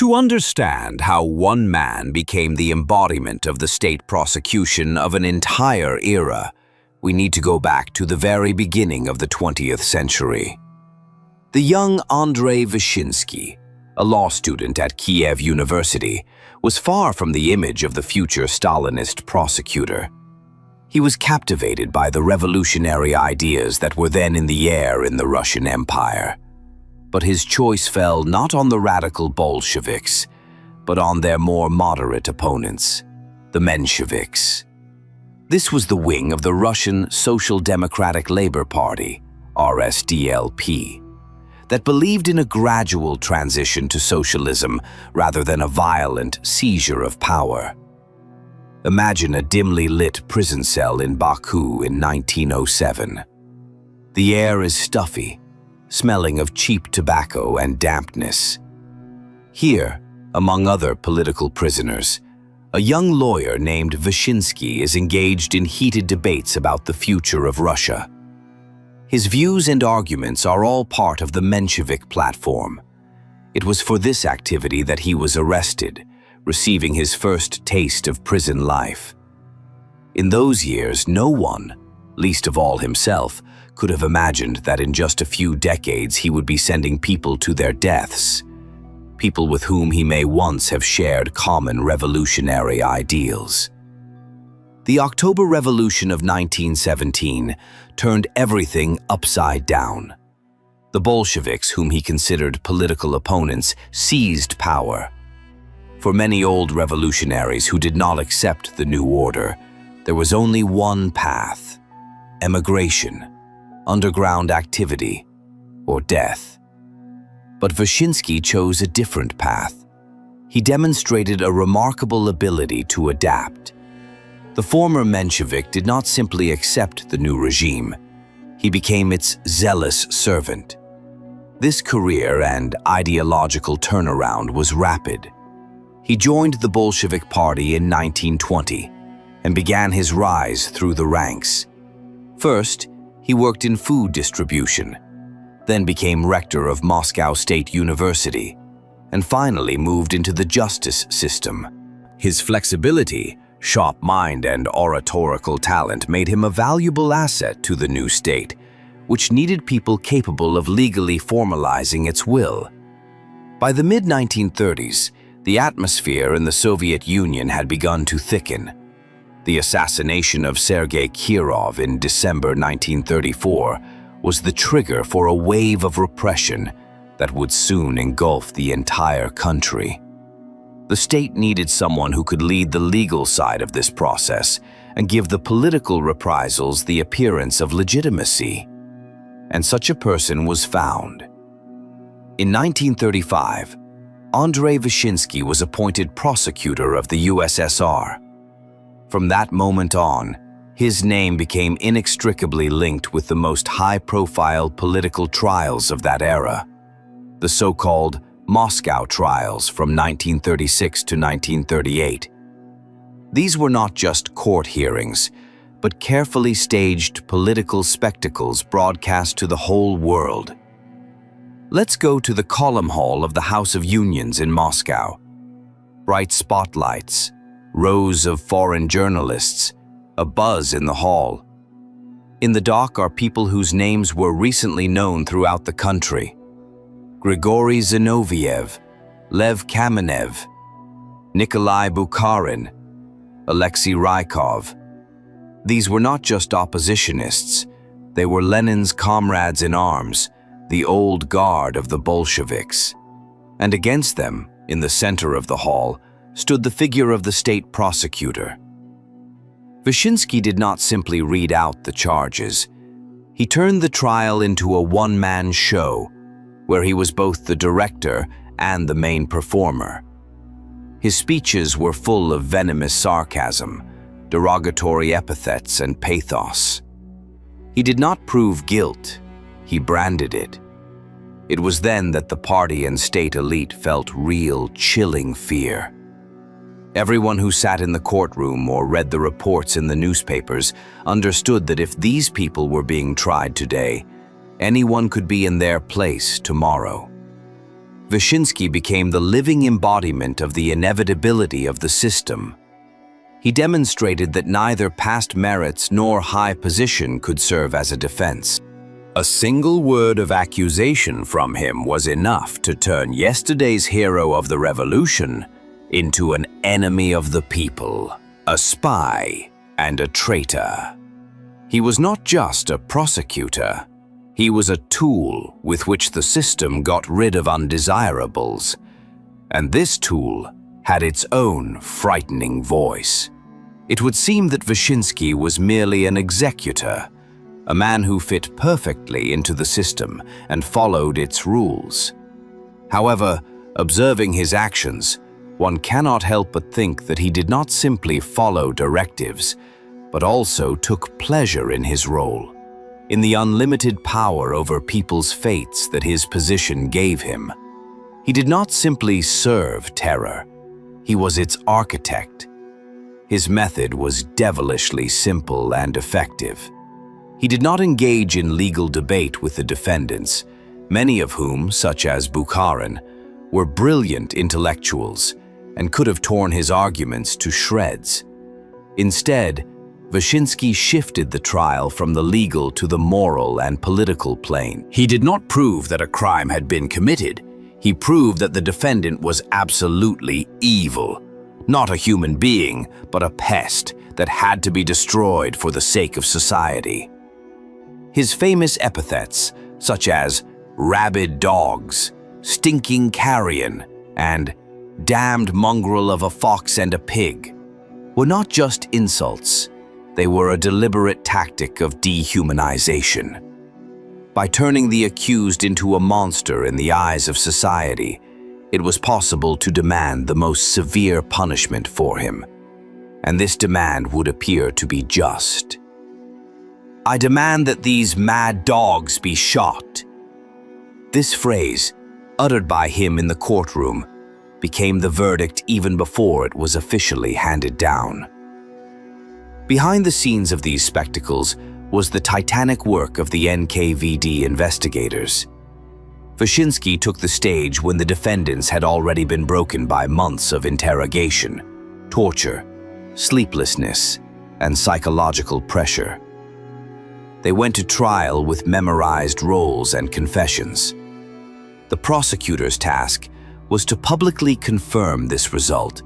To understand how one man became the embodiment of the state prosecution of an entire era, we need to go back to the very beginning of the 20th century. The young Andrei Vyshinsky, a law student at Kiev University, was far from the image of the future Stalinist prosecutor. He was captivated by the revolutionary ideas that were then in the air in the Russian Empire. But his choice fell not on the radical Bolsheviks, but on their more moderate opponents, the Mensheviks. This was the wing of the Russian Social Democratic Labor Party, RSDLP, that believed in a gradual transition to socialism rather than a violent seizure of power. Imagine a dimly lit prison cell in Baku in 1907. The air is stuffy, smelling of cheap tobacco and dampness. Here, among other political prisoners, a young lawyer named Vashinski is engaged in heated debates about the future of Russia. His views and arguments are all part of the Menshevik platform. It was for this activity that he was arrested, receiving his first taste of prison life. In those years, no one, least of all himself, could have imagined that in just a few decades he would be sending people to their deaths, people with whom he may once have shared common revolutionary ideals. The October Revolution of 1917 turned everything upside down. The Bolsheviks, whom he considered political opponents, seized power. For many old revolutionaries who did not accept the new order, there was only one path: emigration, underground activity, or death. But Vashinsky chose a different path. He demonstrated a remarkable ability to adapt. The former Menshevik did not simply accept the new regime. He became its zealous servant. This career and ideological turnaround was rapid. He joined the Bolshevik Party in 1920 and began his rise through the ranks. First, he worked in food distribution, then became rector of Moscow State University, and finally moved into the justice system. His flexibility, sharp mind, and oratorical talent made him a valuable asset to the new state, which needed people capable of legally formalizing its will. By the mid-1930s, the atmosphere in the Soviet Union had begun to thicken. The assassination of Sergei Kirov in December 1934 was the trigger for a wave of repression that would soon engulf the entire country. The state needed someone who could lead the legal side of this process and give the political reprisals the appearance of legitimacy. And such a person was found. In 1935, Andrei Vyshinsky was appointed prosecutor of the USSR. From that moment on, his name became inextricably linked with the most high-profile political trials of that era, the so-called Moscow trials from 1936 to 1938. These were not just court hearings, but carefully staged political spectacles broadcast to the whole world. Let's go to the column hall of the House of Unions in Moscow. Bright spotlights, rows of foreign journalists, a buzz in the hall. In the dock are people whose names were recently known throughout the country: Grigory Zinoviev, Lev Kamenev, Nikolai Bukharin, Alexei Rykov. These were not just oppositionists, they were Lenin's comrades in arms, the old guard of the Bolsheviks. And against them, in the center of the hall, stood the figure of the state prosecutor. Vashinsky did not simply read out the charges. He turned the trial into a one-man show, where he was both the director and the main performer. His speeches were full of venomous sarcasm, derogatory epithets, and pathos. He did not prove guilt, he branded it. It was then that the party and state elite felt real, chilling fear. Everyone who sat in the courtroom or read the reports in the newspapers understood that if these people were being tried today, anyone could be in their place tomorrow. Vashinski became the living embodiment of the inevitability of the system. He demonstrated that neither past merits nor high position could serve as a defense. A single word of accusation from him was enough to turn yesterday's hero of the revolution into an enemy of the people, a spy and a traitor. He was not just a prosecutor. He was a tool with which the system got rid of undesirables, and this tool had its own frightening voice. It would seem that Vashinski was merely an executor, a man who fit perfectly into the system and followed its rules. However, observing his actions, one cannot help but think that he did not simply follow directives, but also took pleasure in his role, in the unlimited power over people's fates that his position gave him. He did not simply serve terror, he was its architect. His method was devilishly simple and effective. He did not engage in legal debate with the defendants, many of whom, such as Bukharin, were brilliant intellectuals and could have torn his arguments to shreds. Instead, Vashinski shifted the trial from the legal to the moral and political plane. He did not prove that a crime had been committed. He proved that the defendant was absolutely evil, not a human being, but a pest that had to be destroyed for the sake of society. His famous epithets, such as rabid dogs, stinking carrion, and damned mongrel of a fox and a pig, were not just insults. They were a deliberate tactic of dehumanization. By turning the accused into a monster in the eyes of society, it was possible to demand the most severe punishment for him, and this demand would appear to be just. "I demand that these mad dogs be shot." This phrase, uttered by him in the courtroom, became the verdict even before it was officially handed down. Behind the scenes of these spectacles was the titanic work of the NKVD investigators. Vashinski took the stage when the defendants had already been broken by months of interrogation, torture, sleeplessness, and psychological pressure. They went to trial with memorized roles and confessions. The prosecutor's task was to publicly confirm this result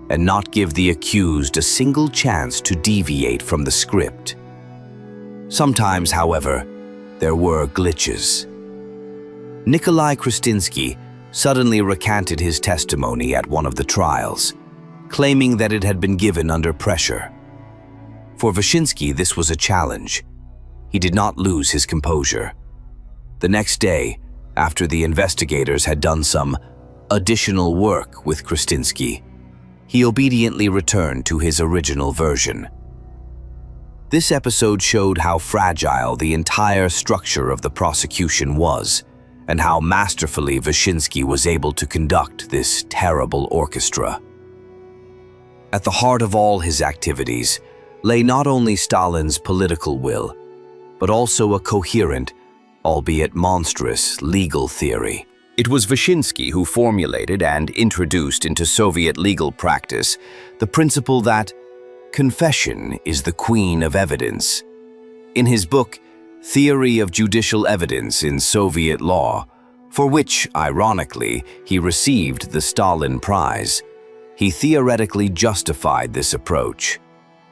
and not give the accused a single chance to deviate from the script. Sometimes, however, there were glitches. Nikolai Kristinsky suddenly recanted his testimony at one of the trials, claiming that it had been given under pressure. For Vashinski, this was a challenge. He did not lose his composure. The next day, after the investigators had done some additional work with Kristinsky, he obediently returned to his original version. This episode showed how fragile the entire structure of the prosecution was, and how masterfully Vashinski was able to conduct this terrible orchestra. At the heart of all his activities lay not only Stalin's political will, but also a coherent, albeit monstrous, legal theory. It was Vashinski who formulated and introduced into Soviet legal practice the principle that confession is the queen of evidence. In his book, Theory of Judicial Evidence in Soviet Law, for which, ironically, he received the Stalin Prize, he theoretically justified this approach.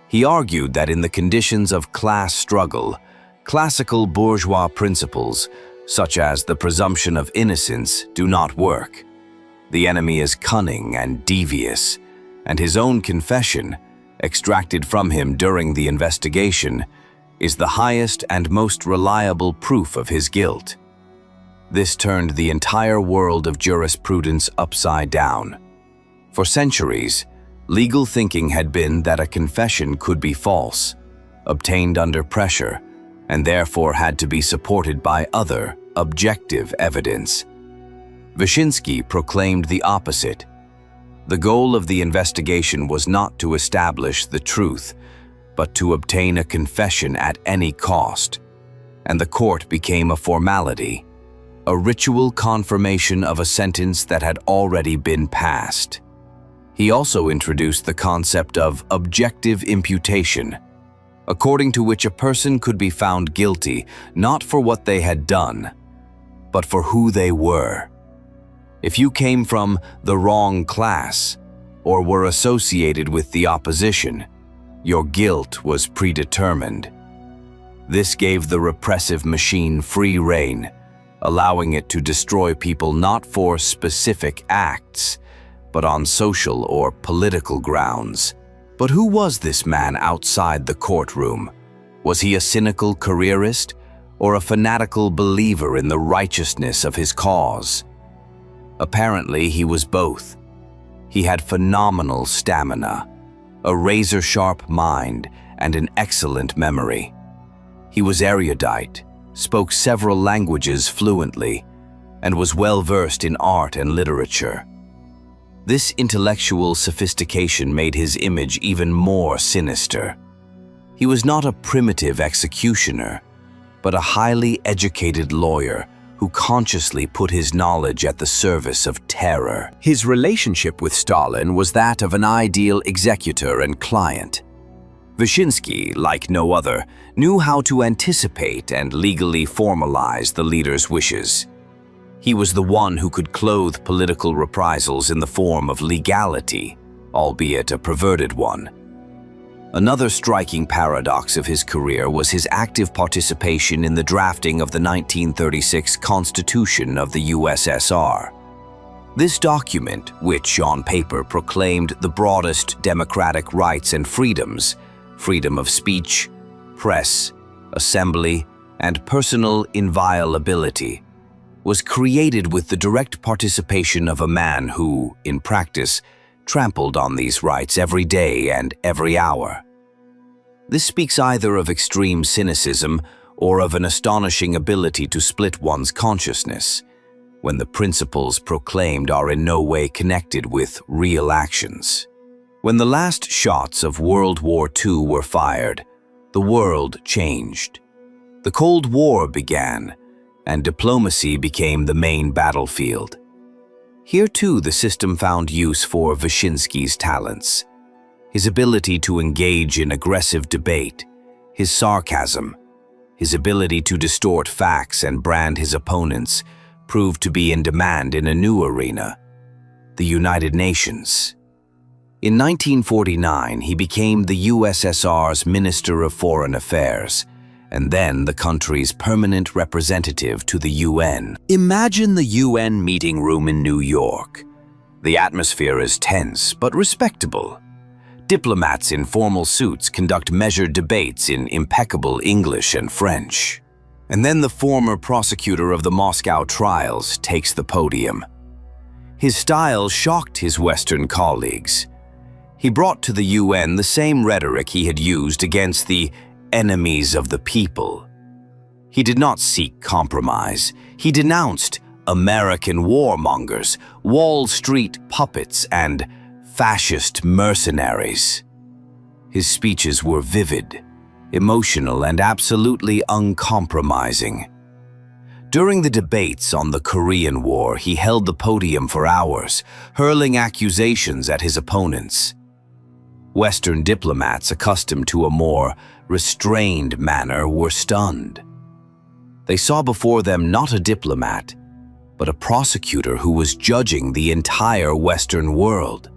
He argued that in the conditions of class struggle, classical bourgeois principles, such as the presumption of innocence, do not work. The enemy is cunning and devious, and his own confession, extracted from him during the investigation, is the highest and most reliable proof of his guilt. This turned the entire world of jurisprudence upside down. For centuries, legal thinking had been that a confession could be false, obtained under pressure, and therefore had to be supported by other, objective evidence. Vashinski proclaimed the opposite. The goal of the investigation was not to establish the truth, but to obtain a confession at any cost, and the court became a formality. a ritual confirmation of a sentence that had already been passed. He also introduced the concept of objective imputation, according to which a person could be found guilty not for what they had done, but for who they were. If you came from the wrong class or were associated with the opposition, your guilt was predetermined. This gave the repressive machine free rein, allowing it to destroy people not for specific acts, but on social or political grounds. But who was this man outside the courtroom? Was he a cynical careerist or a fanatical believer in the righteousness of his cause? Apparently, he was both. He had phenomenal stamina, a razor-sharp mind, and an excellent memory. He was erudite, spoke several languages fluently, and was well-versed in art and literature. This intellectual sophistication made his image even more sinister. He was not a primitive executioner, but a highly educated lawyer who consciously put his knowledge at the service of terror. His relationship with Stalin was that of an ideal executor and client. Vashinski, like no other, knew how to anticipate and legally formalize the leader's wishes. He was the one who could clothe political reprisals in the form of legality, albeit a perverted one. Another striking paradox of his career was his active participation in the drafting of the 1936 Constitution of the USSR. This document, which on paper proclaimed the broadest democratic rights and freedoms, freedom of speech, press, assembly, and personal inviolability, was created with the direct participation of a man who, in practice, trampled on these rights every day and every hour. This speaks either of extreme cynicism or of an astonishing ability to split one's consciousness, when the principles proclaimed are in no way connected with real actions. When the last shots of World War II were fired, the world changed. The Cold War began, and diplomacy became the main battlefield. Here too the system found use for Vashinski's talents. His ability to engage in aggressive debate, his sarcasm, his ability to distort facts and brand his opponents proved to be in demand in a new arena, the United Nations. In 1949, he became the USSR's Minister of Foreign Affairs, and then the country's permanent representative to the UN. Imagine the UN meeting room in New York. The atmosphere is tense but respectable. Diplomats in formal suits conduct measured debates in impeccable English and French. And then the former prosecutor of the Moscow trials takes the podium. His style shocked his Western colleagues. He brought to the UN the same rhetoric he had used against the enemies of the people. He did not seek compromise. He denounced American warmongers, Wall Street puppets, and fascist mercenaries. His speeches were vivid, emotional, and absolutely uncompromising. During the debates on the Korean War, he held the podium for hours, hurling accusations at his opponents. Western diplomats accustomed to a more restrained manner were stunned. They saw before them not a diplomat, but a prosecutor who was judging the entire Western world.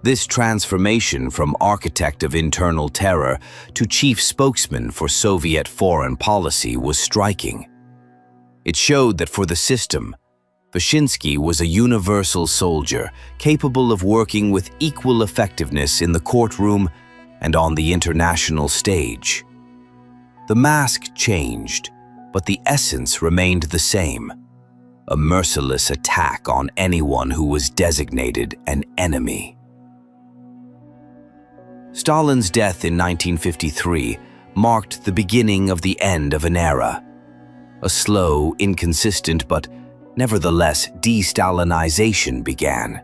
This transformation from architect of internal terror to chief spokesman for Soviet foreign policy was striking. It showed that for the system, Vashinski was a universal soldier capable of working with equal effectiveness in the courtroom and on the international stage. The mask changed, but the essence remained the same: a merciless attack on anyone who was designated an enemy. Stalin's death in 1953 marked the beginning of the end of an era. A slow, inconsistent, but nevertheless de-Stalinization began.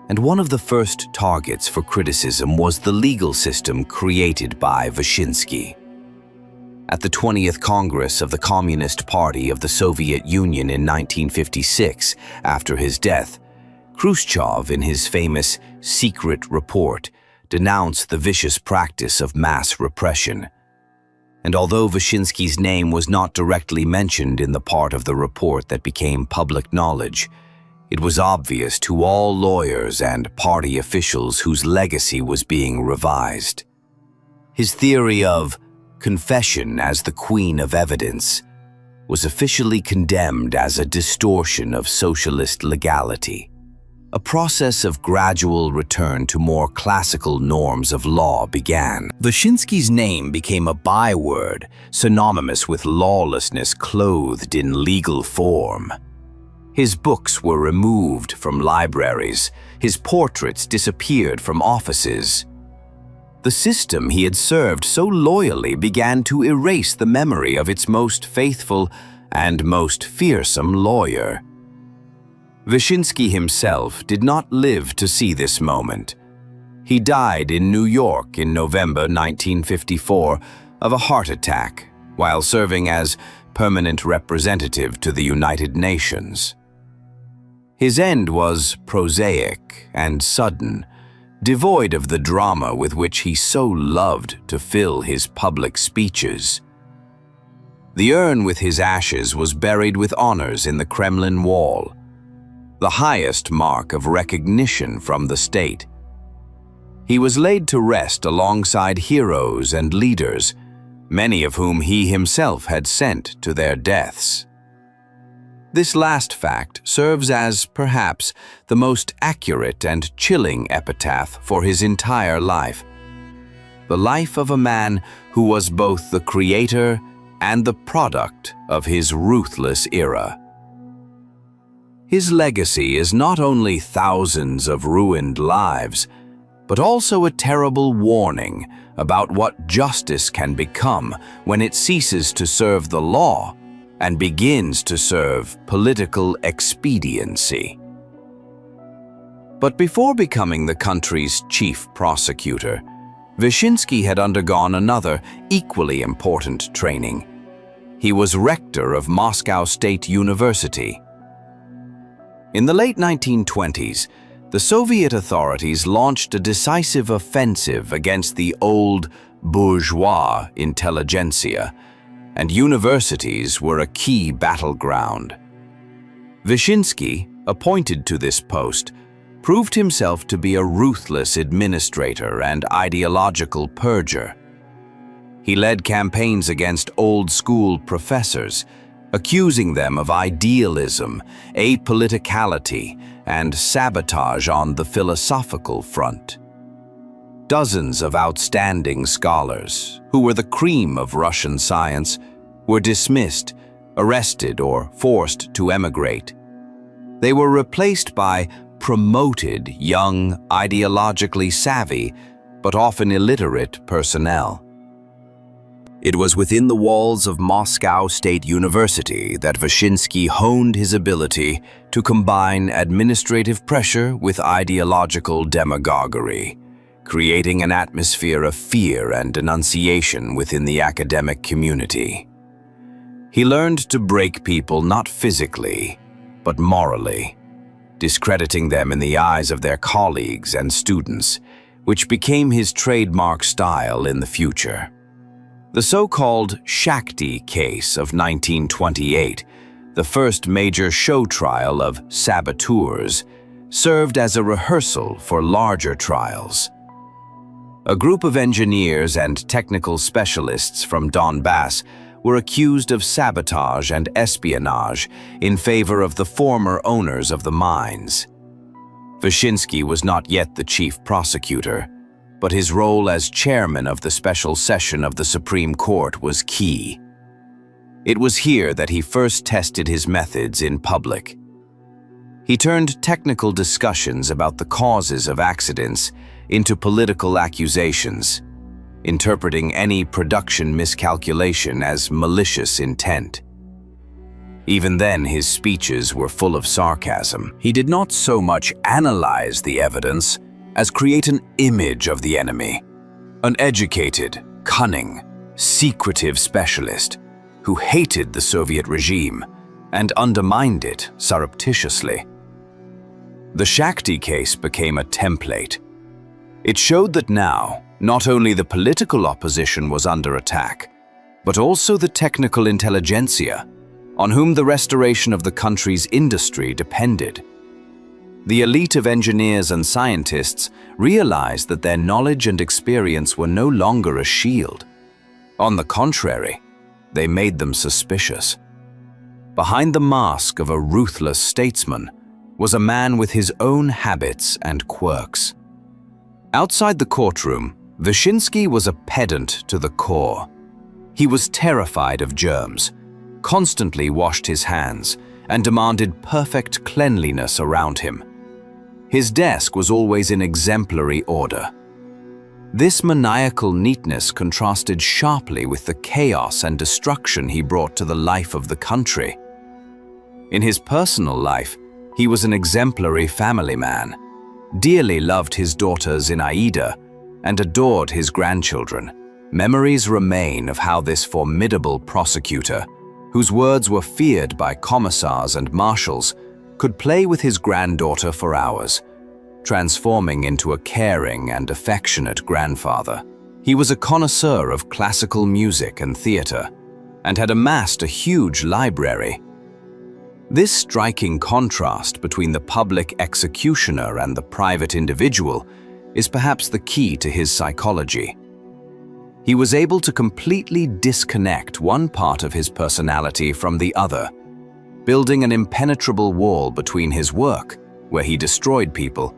And one of the first targets for criticism was the legal system created by Vashinski. At the 20th Congress of the Communist Party of the Soviet Union in 1956, after his death, Khrushchev, in his famous secret report, denounced the vicious practice of mass repression. And although Vashinsky's name was not directly mentioned in the part of the report that became public knowledge, it was obvious to all lawyers and party officials whose legacy was being revised. His theory of confession as the queen of evidence was officially condemned as a distortion of socialist legality. A process of gradual return to more classical norms of law began. Vashinsky's name became a byword, synonymous with lawlessness clothed in legal form. His books were removed from libraries, his portraits disappeared from offices. The system he had served so loyally began to erase the memory of its most faithful and most fearsome lawyer. Vashinsky himself did not live to see this moment. He died in New York in November 1954 of a heart attack while serving as permanent representative to the United Nations. His end was prosaic and sudden, devoid of the drama with which he so loved to fill his public speeches. The urn with his ashes was buried with honors in the Kremlin wall, the highest mark of recognition from the state. He was laid to rest alongside heroes and leaders, many of whom he himself had sent to their deaths. This last fact serves as, perhaps, the most accurate and chilling epitaph for his entire life. The life of a man who was both the creator and the product of his ruthless era. His legacy is not only thousands of ruined lives, but also a terrible warning about what justice can become when it ceases to serve the law and begins to serve political expediency. But before becoming the country's chief prosecutor, Vyshinsky had undergone another equally important training. He was rector of Moscow State University. In the late 1920s, the Soviet authorities launched a decisive offensive against the old bourgeois intelligentsia, and universities were a key battleground. Vyshinsky, appointed to this post, proved himself to be a ruthless administrator and ideological purger. He led campaigns against old-school professors, accusing them of idealism, apoliticality, and sabotage on the philosophical front. Dozens of outstanding scholars, who were the cream of Russian science, were dismissed, arrested, or forced to emigrate. They were replaced by promoted, young, ideologically savvy, but often illiterate personnel. It was within the walls of Moscow State University that Vashinsky honed his ability to combine administrative pressure with ideological demagoguery, creating an atmosphere of fear and denunciation within the academic community. He learned to break people not physically, but morally, discrediting them in the eyes of their colleagues and students, which became his trademark style in the future. The so-called Shakti case of 1928, the first major show trial of saboteurs, served as a rehearsal for larger trials. A group of engineers and technical specialists from Donbass were accused of sabotage and espionage in favor of the former owners of the mines. Vashinsky was not yet the chief prosecutor, but his role as chairman of the special session of the Supreme Court was key. It was here that he first tested his methods in public. He turned technical discussions about the causes of accidents into political accusations, interpreting any production miscalculation as malicious intent. Even then, his speeches were full of sarcasm. He did not so much analyze the evidence as create an image of the enemy, an educated, cunning, secretive specialist who hated the Soviet regime and undermined it surreptitiously. The Shakti case became a template. It showed that now, not only the political opposition was under attack, but also the technical intelligentsia, on whom the restoration of the country's industry depended. The elite of engineers and scientists realized that their knowledge and experience were no longer a shield. On the contrary, they made them suspicious. Behind the mask of a ruthless statesman was a man with his own habits and quirks. Outside the courtroom, Vashinski was a pedant to the core. He was terrified of germs, constantly washed his hands, and demanded perfect cleanliness around him. His desk was always in exemplary order. This maniacal neatness contrasted sharply with the chaos and destruction he brought to the life of the country. In his personal life, he was an exemplary family man, dearly loved his daughter Zinaida, and adored his grandchildren. Memories remain of how this formidable prosecutor, whose words were feared by commissars and marshals, could play with his granddaughter for hours, transforming into a caring and affectionate grandfather. He was a connoisseur of classical music and theater, and had amassed a huge library. This striking contrast between the public executioner and the private individual is perhaps the key to his psychology. He was able to completely disconnect one part of his personality from the other, building an impenetrable wall between his work, where he destroyed people,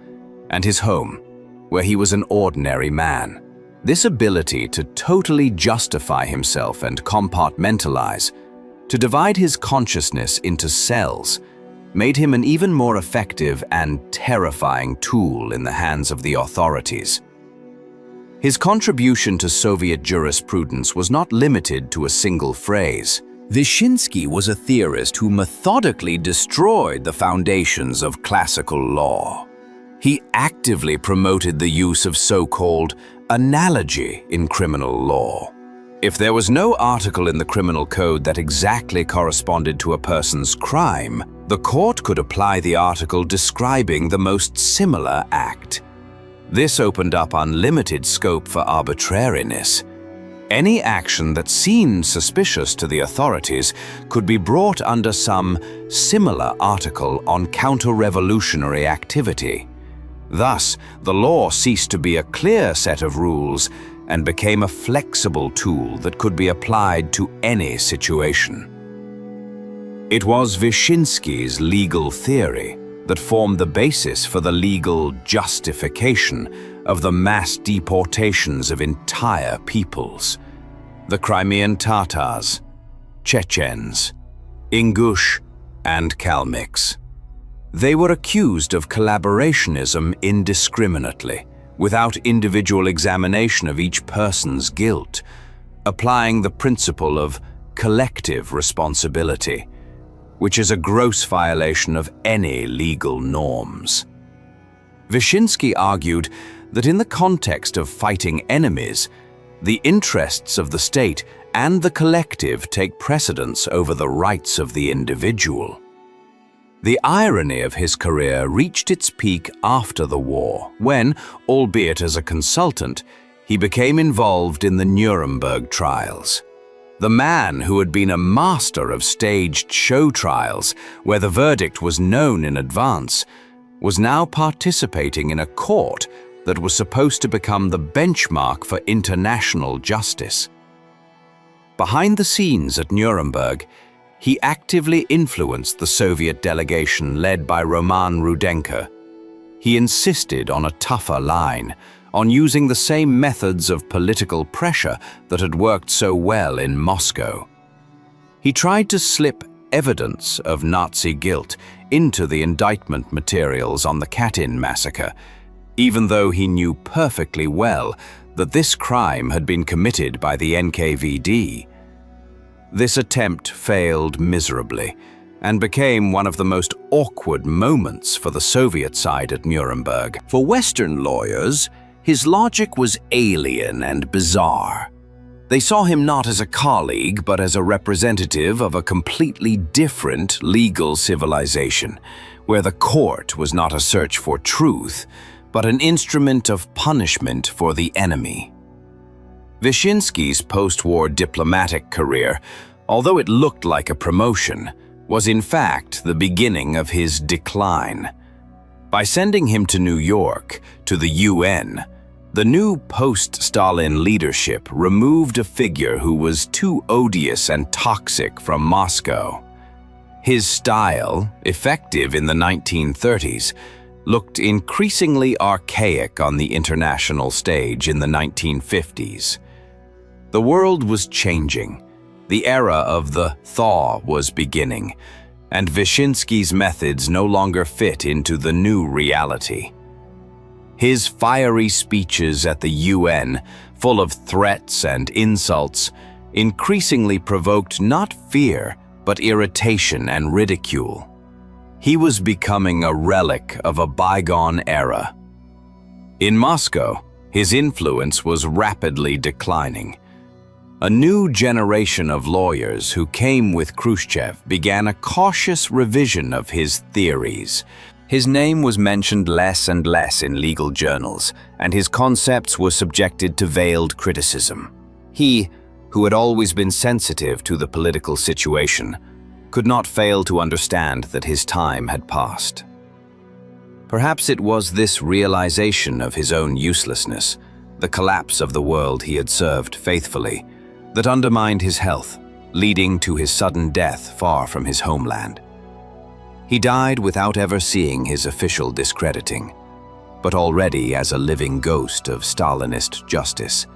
and his home, where he was an ordinary man. This ability to totally justify himself and compartmentalize, to divide his consciousness into cells, made him an even more effective and terrifying tool in the hands of the authorities. His contribution to Soviet jurisprudence was not limited to a single phrase. Vyshinsky was a theorist who methodically destroyed the foundations of classical law. He actively promoted the use of so-called analogy in criminal law. If there was no article in the criminal code that exactly corresponded to a person's crime, the court could apply the article describing the most similar act. This opened up unlimited scope for arbitrariness. Any action that seemed suspicious to the authorities could be brought under some similar article on counter-revolutionary activity. Thus, the law ceased to be a clear set of rules and became a flexible tool that could be applied to any situation. It was Vyshinsky's legal theory that formed the basis for the legal justification of the mass deportations of entire peoples. The Crimean Tatars, Chechens, Ingush, and Kalmyks. They were accused of collaborationism indiscriminately, without individual examination of each person's guilt, applying the principle of collective responsibility, which is a gross violation of any legal norms. Vashinski argued that in the context of fighting enemies, the interests of the state and the collective take precedence over the rights of the individual. The irony of his career reached its peak after the war, when, albeit as a consultant, he became involved in the Nuremberg trials. The man who had been a master of staged show trials, where the verdict was known in advance, was now participating in a court that was supposed to become the benchmark for international justice. Behind the scenes at Nuremberg, he actively influenced the Soviet delegation led by Roman Rudenko. He insisted on a tougher line, on using the same methods of political pressure that had worked so well in Moscow. He tried to slip evidence of Nazi guilt into the indictment materials on the Katyn massacre, even though he knew perfectly well that this crime had been committed by the NKVD. This attempt failed miserably and became one of the most awkward moments for the Soviet side at Nuremberg. For Western lawyers, his logic was alien and bizarre. They saw him not as a colleague, but as a representative of a completely different legal civilization, where the court was not a search for truth, but an instrument of punishment for the enemy. Vyshinsky's post-war diplomatic career, although it looked like a promotion, was in fact the beginning of his decline. By sending him to New York, to the UN, the new post-Stalin leadership removed a figure who was too odious and toxic from Moscow. His style, effective in the 1930s, looked increasingly archaic on the international stage in the 1950s. The world was changing. The era of the thaw was beginning, and Vyshinsky's methods no longer fit into the new reality. His fiery speeches at the UN, full of threats and insults, increasingly provoked not fear, but irritation and ridicule. He was becoming a relic of a bygone era. In Moscow, his influence was rapidly declining. A new generation of lawyers who came with Khrushchev began a cautious revision of his theories. His name was mentioned less and less in legal journals, and his concepts were subjected to veiled criticism. He, who had always been sensitive to the political situation, could not fail to understand that his time had passed. Perhaps it was this realization of his own uselessness, the collapse of the world he had served faithfully, that undermined his health, leading to his sudden death far from his homeland. He died without ever seeing his official discrediting, but already as a living ghost of Stalinist justice,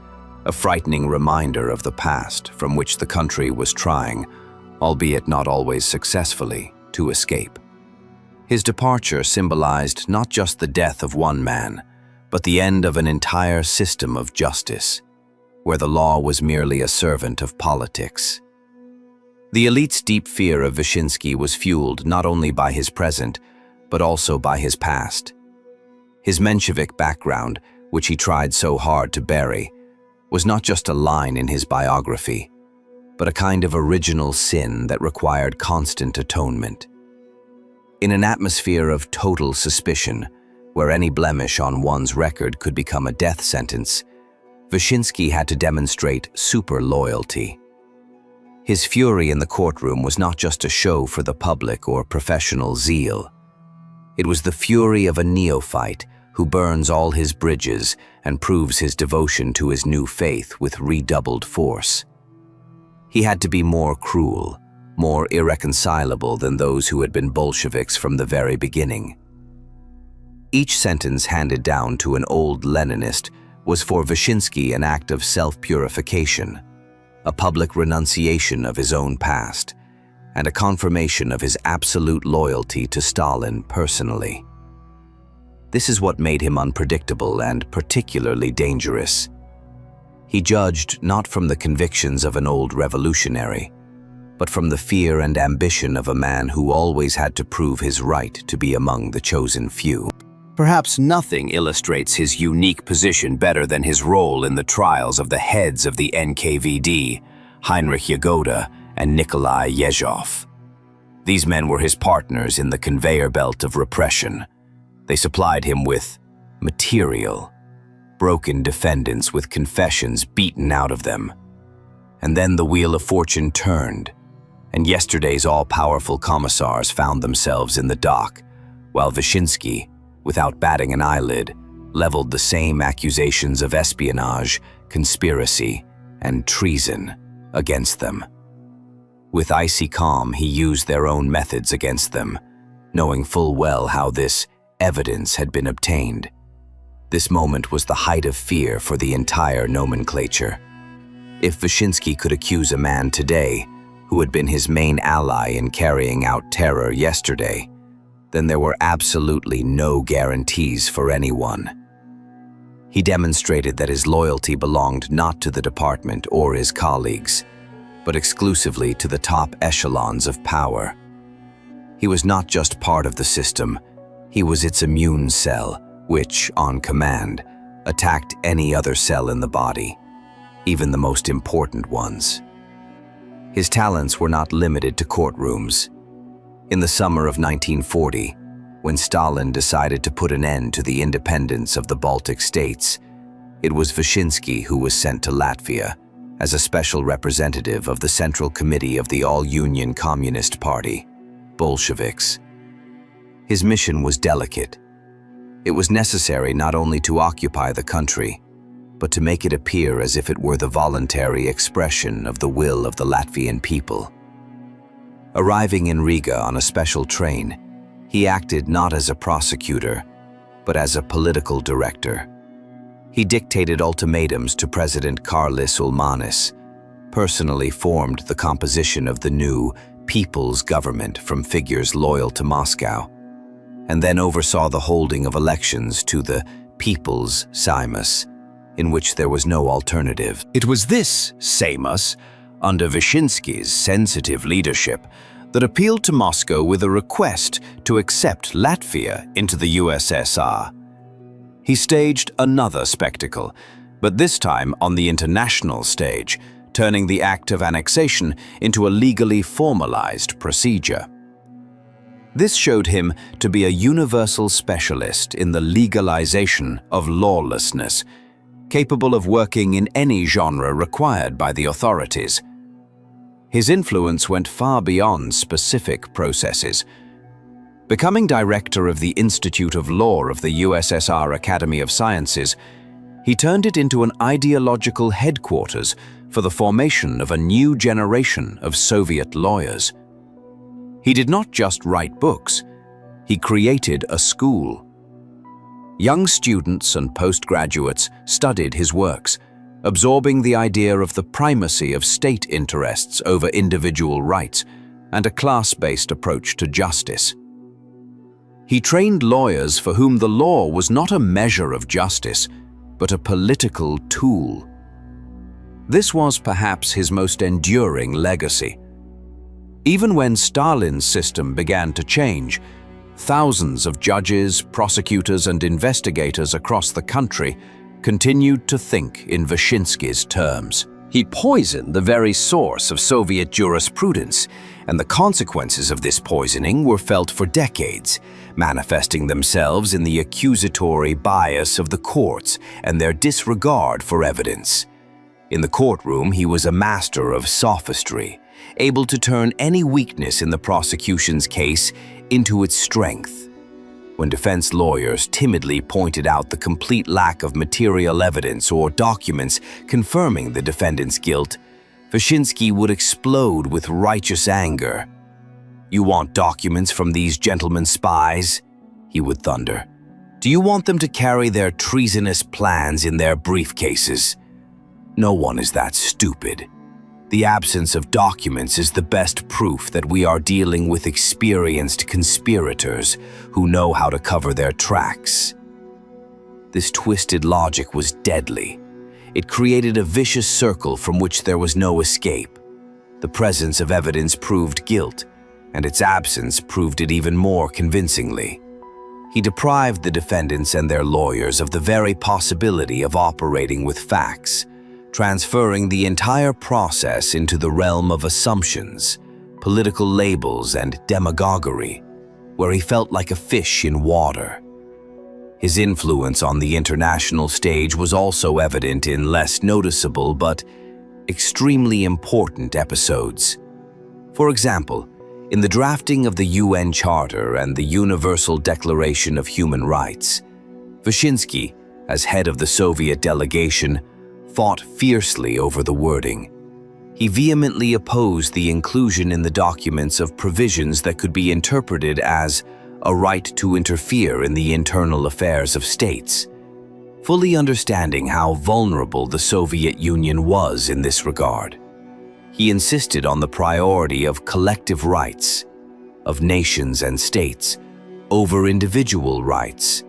a frightening reminder of the past from which the country was trying, albeit not always successfully, to escape. His departure symbolized not just the death of one man, but the end of an entire system of justice, where the law was merely a servant of politics. The elite's deep fear of Vyshinsky was fueled not only by his present, but also by his past. His Menshevik background, which he tried so hard to bury, was not just a line in his biography, but a kind of original sin that required constant atonement. In an atmosphere of total suspicion, where any blemish on one's record could become a death sentence, Vashinski had to demonstrate super loyalty. His fury in the courtroom was not just a show for the public or professional zeal. It was the fury of a neophyte who burns all his bridges and proves his devotion to his new faith with redoubled force. He had to be more cruel, more irreconcilable than those who had been Bolsheviks from the very beginning. Each sentence handed down to an old Leninist was for Vashinsky an act of self-purification, a public renunciation of his own past, and a confirmation of his absolute loyalty to Stalin personally. This is what made him unpredictable and particularly dangerous. He judged not from the convictions of an old revolutionary, but from the fear and ambition of a man who always had to prove his right to be among the chosen few. Perhaps nothing illustrates his unique position better than his role in the trials of the heads of the NKVD, Heinrich Yagoda and Nikolai Yezhov. These men were his partners in the conveyor belt of repression. They supplied him with material, broken defendants with confessions beaten out of them. And then the wheel of fortune turned, and yesterday's all-powerful commissars found themselves in the dock, while Vashinsky, without batting an eyelid, leveled the same accusations of espionage, conspiracy, and treason against them. With icy calm, he used their own methods against them, knowing full well how this evidence had been obtained. This moment was the height of fear for the entire nomenclature. If Vashinsky could accuse a man today, who had been his main ally in carrying out terror yesterday, then there were absolutely no guarantees for anyone. He demonstrated that his loyalty belonged not to the department or his colleagues, but exclusively to the top echelons of power. He was not just part of the system, he was its immune cell, which, on command, attacked any other cell in the body. even the most important ones. His talents were not limited to courtrooms. In the summer of 1940, when Stalin decided to put an end to the independence of the Baltic states, it was Vashinski who was sent to Latvia as a special representative of the Central Committee of the All-Union Communist Party, Bolsheviks. His mission was delicate. It was necessary not only to occupy the country, but to make it appear as if it were the voluntary expression of the will of the Latvian people. Arriving in Riga on a special train, he acted not as a prosecutor, but as a political director. He dictated ultimatums to President Karlis Ulmanis, personally formed the composition of the new People's Government from figures loyal to Moscow, and then oversaw the holding of elections to the People's Seimas, in which there was no alternative. It was this Seimas, under Vashinsky's sensitive leadership, that appealed to Moscow with a request to accept Latvia into the USSR. He staged another spectacle, but this time on the international stage, turning the act of annexation into a legally formalized procedure. This showed him to be a universal specialist in the legalization of lawlessness, capable of working in any genre required by the authorities. His influence went far beyond specific processes. Becoming director of the Institute of Law of the USSR Academy of Sciences, he turned it into an ideological headquarters for the formation of a new generation of Soviet lawyers. He did not just write books, he created a school. Young students and postgraduates studied his works, absorbing the idea of the primacy of state interests over individual rights and a class-based approach to justice. He trained lawyers for whom the law was not a measure of justice, but a political tool. This was perhaps his most enduring legacy. Even when Stalin's system began to change, thousands of judges, prosecutors, and investigators across the country continued to think in Vashinsky's terms. He poisoned the very source of Soviet jurisprudence, and the consequences of this poisoning were felt for decades, manifesting themselves in the accusatory bias of the courts and their disregard for evidence. In the courtroom, he was a master of sophistry, able to turn any weakness in the prosecution's case into its strength. When defense lawyers timidly pointed out the complete lack of material evidence or documents confirming the defendant's guilt, Vashinsky would explode with righteous anger. "You want documents from these gentlemen spies?" he would thunder. "Do you want them to carry their treasonous plans in their briefcases? No one is that stupid. The absence of documents is the best proof that we are dealing with experienced conspirators who know how to cover their tracks." This twisted logic was deadly. It created a vicious circle from which there was no escape. The presence of evidence proved guilt, and its absence proved it even more convincingly. He deprived the defendants and their lawyers of the very possibility of operating with facts, transferring the entire process into the realm of assumptions, political labels, and demagoguery, where he felt like a fish in water. His influence on the international stage was also evident in less noticeable but extremely important episodes. For example, in the drafting of the UN Charter and the Universal Declaration of Human Rights, Vashinsky, as head of the Soviet delegation, fought fiercely over the wording. He vehemently opposed the inclusion in the documents of provisions that could be interpreted as a right to interfere in the internal affairs of states, fully understanding how vulnerable the Soviet Union was in this regard. He insisted on the priority of collective rights, of nations and states, over individual rights,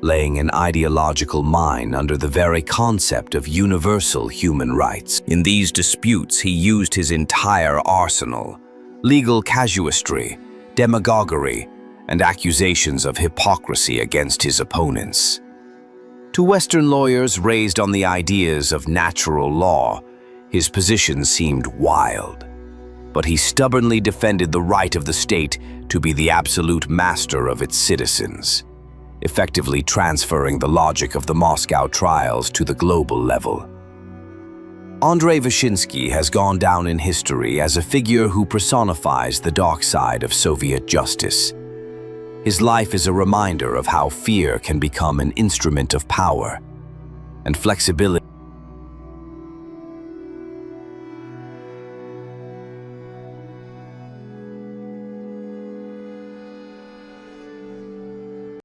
laying an ideological mine under the very concept of universal human rights. In these disputes, he used his entire arsenal: legal casuistry, demagoguery, and accusations of hypocrisy against his opponents. To Western lawyers raised on the ideas of natural law, His position seemed wild, but he stubbornly defended the right of the state to be the absolute master of its citizens, effectively transferring the logic of the Moscow trials to the global level. Andrei Vyshinsky has gone down in history as a figure who personifies the dark side of Soviet justice. His life is a reminder of how fear can become an instrument of power, and flexibility